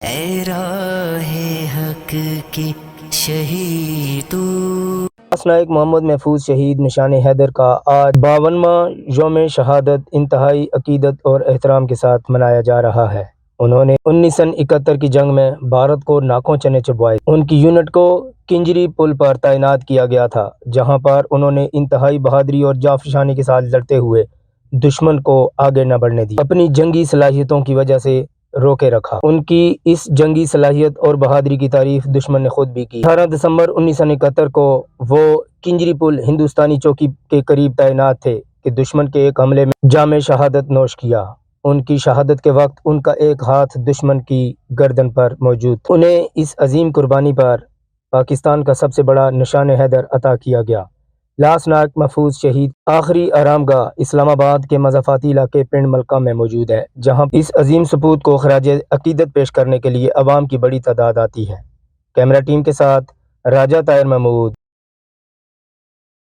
اے راہ حق کی شہید تو۔ نائک محمد محفوظ شہید نشان حیدر کا آج 52واں یوم شہادت انتہائی عقیدت اور احترام کے ساتھ منایا جا رہا ہے۔ انہوں نے 1971 کی جنگ میں بھارت کو ناکوں چنے چبوائے۔ ان کی یونٹ کو کنجری پل پر تعینات کیا گیا تھا، جہاں پر انہوں نے انتہائی بہادری اور جانفشانی کے ساتھ لڑتے ہوئے دشمن کو آگے نہ بڑھنے دیا، اپنی جنگی صلاحیتوں کی وجہ سے روکے رکھا۔ ان کی اس جنگی صلاحیت اور بہادری کی تعریف دشمن نے خود بھی کی۔ 18 دسمبر 1971 کو وہ کنجری پل ہندوستانی چوکی کے قریب تعینات تھے کہ دشمن کے ایک حملے میں جام شہادت نوش کیا۔ ان کی شہادت کے وقت ان کا ایک ہاتھ دشمن کی گردن پر موجود تھا۔ انہیں اس عظیم قربانی پر پاکستان کا سب سے بڑا نشان حیدر عطا کیا گیا۔ لاس نائک محفوظ شہید آخری آرام گاہ اسلام آباد کے مضافاتی علاقے پنڈ ملکہ میں موجود ہے، جہاں اس عظیم سپوت کو خراج عقیدت پیش کرنے کے لیے عوام کی بڑی تعداد آتی ہے۔ کیمرہ ٹیم کے ساتھ راجہ طاہر محمود۔